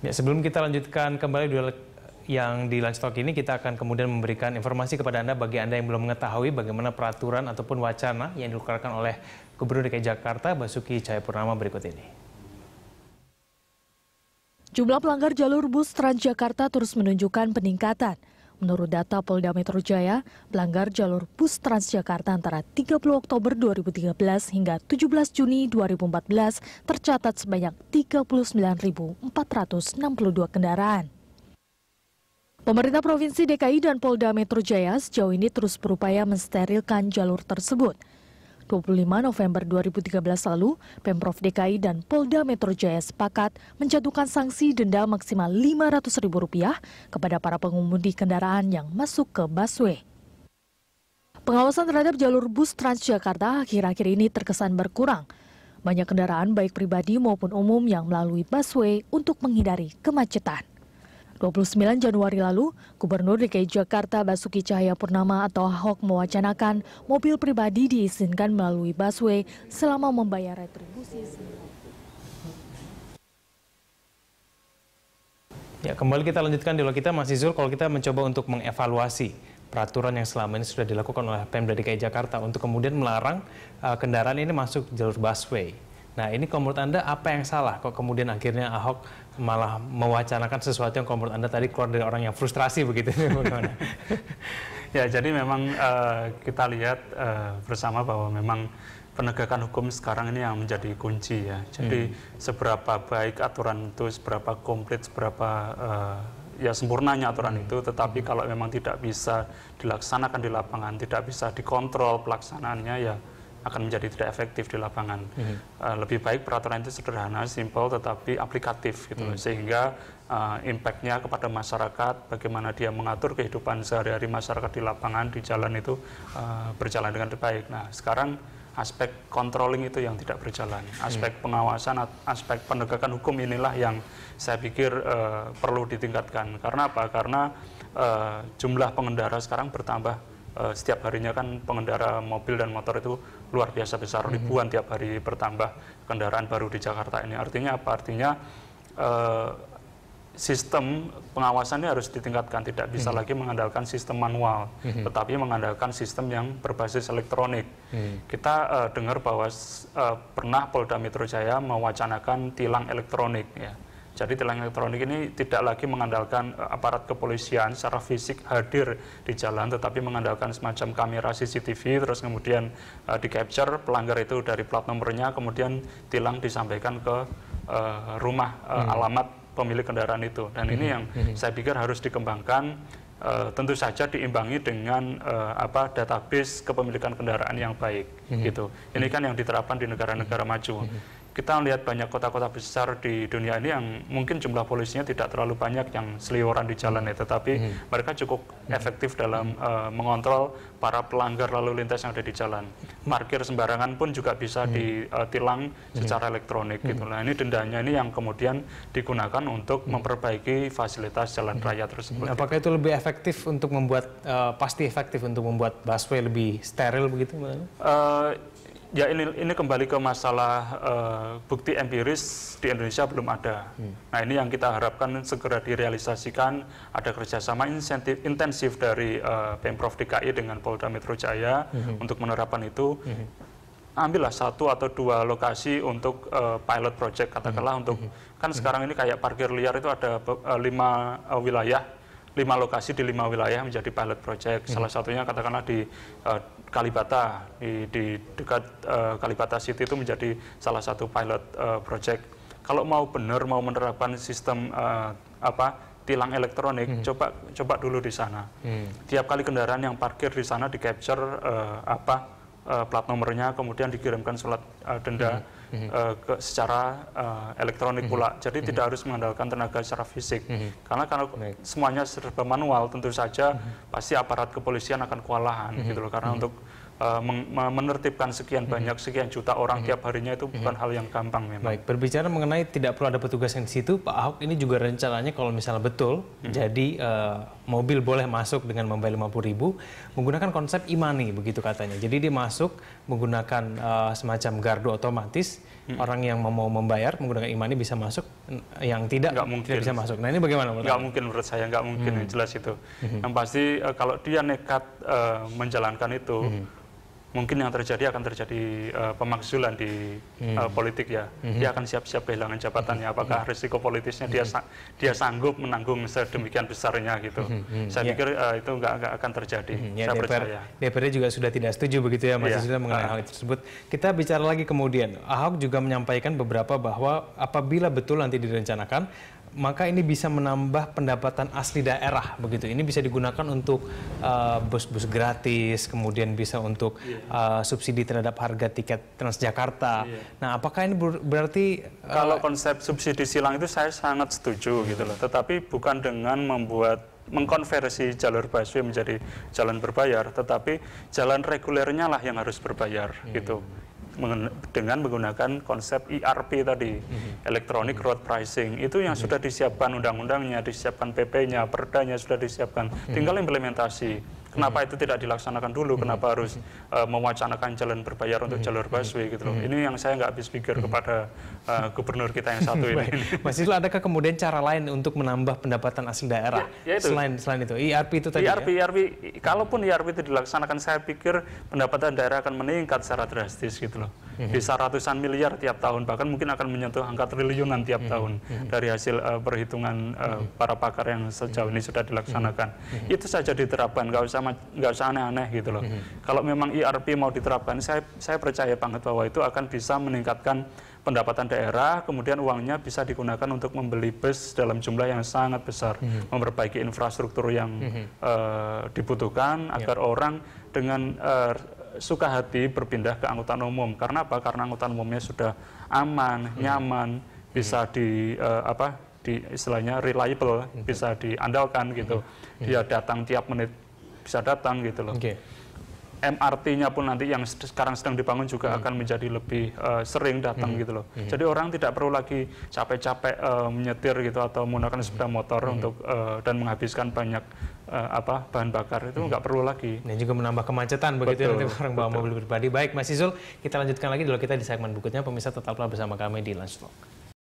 Ya, sebelum kita lanjutkan kembali duel yang di Lunch Talk ini, kita akan kemudian memberikan informasi kepada Anda bagi Anda yang belum mengetahui bagaimana peraturan ataupun wacana yang dikeluarkan oleh Gubernur DKI Jakarta Basuki Cahayapurnama berikut ini. Jumlah pelanggar jalur bus Transjakarta terus menunjukkan peningkatan. Menurut data Polda Metro Jaya, pelanggar jalur bus Transjakarta antara 30 Oktober 2013 hingga 17 Juni 2014 tercatat sebanyak 39.462 kendaraan. Pemerintah Provinsi DKI dan Polda Metro Jaya sejauh ini terus berupaya mensterilkan jalur tersebut. 25 November 2013 lalu, Pemprov DKI dan Polda Metro Jaya sepakat menjatuhkan sanksi denda maksimal Rp500.000 kepada para pengemudi kendaraan yang masuk ke busway. Pengawasan terhadap jalur bus Transjakarta akhir-akhir ini terkesan berkurang. Banyak kendaraan baik pribadi maupun umum yang melalui busway untuk menghindari kemacetan. 29 Januari lalu, Gubernur DKI Jakarta Basuki Cahayapurnama atau Ahok mewacanakan mobil pribadi diizinkan melalui busway selama membayar retribusi. Ya, kembali kita lanjutkan dialog kita, Mas Izul. Kalau kita mencoba untuk mengevaluasi peraturan yang selama ini sudah dilakukan oleh Pemda DKI Jakarta untuk kemudian melarang kendaraan ini masuk jalur busway. Nah, ini kalau menurut Anda apa yang salah kok kemudian akhirnya Ahok malah mewacanakan sesuatu yang kalau menurut Anda tadi keluar dari orang yang frustrasi begitu? Ya, jadi memang kita lihat bersama bahwa memang penegakan hukum sekarang ini yang menjadi kunci ya. Jadi seberapa baik aturan itu, seberapa komplit, seberapa ya sempurnanya aturan itu, tetapi kalau memang tidak bisa dilaksanakan di lapangan, tidak bisa dikontrol pelaksanaannya, ya akan menjadi tidak efektif di lapangan. Lebih baik peraturan itu sederhana, simpel, tetapi aplikatif gitu, sehingga impact-nya kepada masyarakat, bagaimana dia mengatur kehidupan sehari-hari masyarakat di lapangan, di jalan itu berjalan dengan baik. Nah, sekarang aspek controlling itu yang tidak berjalan, aspek pengawasan, aspek penegakan hukum inilah yang saya pikir perlu ditingkatkan. Karena apa? Karena jumlah pengendara sekarang bertambah. Setiap harinya kan pengendara mobil dan motor itu luar biasa besar, ribuan tiap hari bertambah kendaraan baru di Jakarta ini. Artinya apa? Artinya sistem pengawasannya harus ditingkatkan, tidak bisa lagi mengandalkan sistem manual, tetapi mengandalkan sistem yang berbasis elektronik. Kita dengar bahwa pernah Polda Metro Jaya mewacanakan tilang elektronik ya. Jadi tilang elektronik ini tidak lagi mengandalkan aparat kepolisian secara fisik hadir di jalan, tetapi mengandalkan semacam kamera CCTV, terus kemudian di-capture pelanggar itu dari plat nomornya, kemudian tilang disampaikan ke rumah alamat pemilik kendaraan itu. Dan ini yang saya pikir harus dikembangkan, tentu saja diimbangi dengan database kepemilikan kendaraan yang baik. Gitu. Ini kan yang diterapkan di negara-negara maju. Kita melihat banyak kota-kota besar di dunia ini yang mungkin jumlah polisinya tidak terlalu banyak yang seliweran di jalan ya, tetapi mereka cukup efektif dalam mengontrol para pelanggar lalu lintas yang ada di jalan. Parkir sembarangan pun juga bisa ditilang secara elektronik gitu. Nah, ini dendanya ini yang kemudian digunakan untuk memperbaiki fasilitas jalan raya tersebut. Apakah itu lebih efektif untuk membuat pasti efektif untuk membuat busway lebih steril begitu? Ya, ini kembali ke masalah bukti empiris di Indonesia belum ada. Nah, ini yang kita harapkan segera direalisasikan, ada kerjasama intensif dari Pemprov DKI dengan Polda Metro Jaya untuk menerapkan itu. Ambillah 1 atau 2 lokasi untuk pilot project, katakanlah untuk, kan sekarang ini kayak parkir liar itu ada 5 wilayah, 5 lokasi di 5 wilayah menjadi pilot project. Salah satunya katakanlah di Kalibata, di dekat Kalibata City itu menjadi salah satu pilot project. Kalau mau benar, mau menerapkan sistem tilang elektronik, coba dulu di sana. Tiap kali kendaraan yang parkir di sana di capture plat nomornya, kemudian dikirimkan surat denda secara elektronik pula. Jadi tidak harus mengandalkan tenaga secara fisik. Karena kalau semuanya serba manual, tentu saja pasti aparat kepolisian akan kewalahan gitu loh. Karena untuk menertibkan sekian banyak, sekian juta orang tiap harinya itu bukan hal yang gampang memang. Baik, berbicara mengenai tidak perlu ada petugas yang di situ, Pak Ahok ini juga rencananya kalau misalnya betul, jadi mobil boleh masuk dengan membayar 50.000 menggunakan konsep e-money begitu katanya. Jadi dia masuk menggunakan semacam gardu otomatis, orang yang mau membayar menggunakan e-money bisa masuk, yang tidak bisa masuk. Nah ini bagaimana? Nggak mungkin menurut saya, nggak mungkin, jelas itu. Yang pasti kalau dia nekat menjalankan itu, mungkin yang terjadi akan terjadi pemakzulan di politik ya. Dia akan siap-siap kehilangan jabatannya. Apakah risiko politisnya dia sanggup menanggung sedemikian besarnya gitu. Saya pikir itu nggak akan terjadi. Saya percaya. DPR juga sudah tidak setuju begitu ya, Mas Yusril, mengenai hal tersebut. Kita bicara lagi kemudian, Ahok juga menyampaikan beberapa bahwa apabila betul nanti direncanakan, maka ini bisa menambah pendapatan asli daerah begitu. Ini bisa digunakan untuk bus-bus gratis, kemudian bisa untuk subsidi terhadap harga tiket Transjakarta. Nah, apakah ini berarti kalau konsep subsidi silang itu saya sangat setuju gitu loh. Tetapi bukan dengan mengkonversi jalur busway menjadi jalan berbayar, tetapi jalan regulernya lah yang harus berbayar gitu. Dengan menggunakan konsep ERP tadi, Electronic Road Pricing, itu yang sudah disiapkan undang-undangnya, disiapkan PP-nya, perdanya sudah disiapkan, tinggal implementasi. Kenapa itu tidak dilaksanakan dulu? Kenapa harus mewacanakan jalan berbayar untuk jalur busway gitu loh? Ini yang saya nggak habis pikir kepada gubernur kita yang satu ini. Mas Yusril, adakah kemudian cara lain untuk menambah pendapatan asli daerah selain itu? ERP itu tadi ERP, kalaupun ERP itu dilaksanakan, saya pikir pendapatan daerah akan meningkat secara drastis gitu loh. Bisa ratusan miliar tiap tahun, bahkan mungkin akan menyentuh angka triliunan tiap tahun dari hasil perhitungan para pakar yang sejauh ini sudah dilaksanakan. Itu saja diterapkan, nggak usah aneh-aneh gitu loh. Kalau memang ERP mau diterapkan, saya percaya banget bahwa itu akan bisa meningkatkan pendapatan daerah, kemudian uangnya bisa digunakan untuk membeli bus dalam jumlah yang sangat besar, memperbaiki infrastruktur yang dibutuhkan agar orang dengan suka hati berpindah ke angkutan umum. Karena apa? Karena angkutan umumnya sudah aman, nyaman, bisa istilahnya reliable, bisa diandalkan gitu. Dia datang tiap menit bisa datang gitu loh. MRT-nya pun nanti yang sekarang sedang dibangun juga akan menjadi lebih sering datang gitu loh. Jadi orang tidak perlu lagi capek-capek menyetir gitu atau menggunakan sepeda motor untuk dan menghabiskan banyak bahan bakar, itu nggak perlu lagi. Ini juga menambah kemacetan begitu ya, nanti orang bawa mobil pribadi. Baik, Mas Yusril, kita lanjutkan lagi dulu kita di segmen berikutnya. Pemirsa tetaplah bersama kami di Lunch Talk.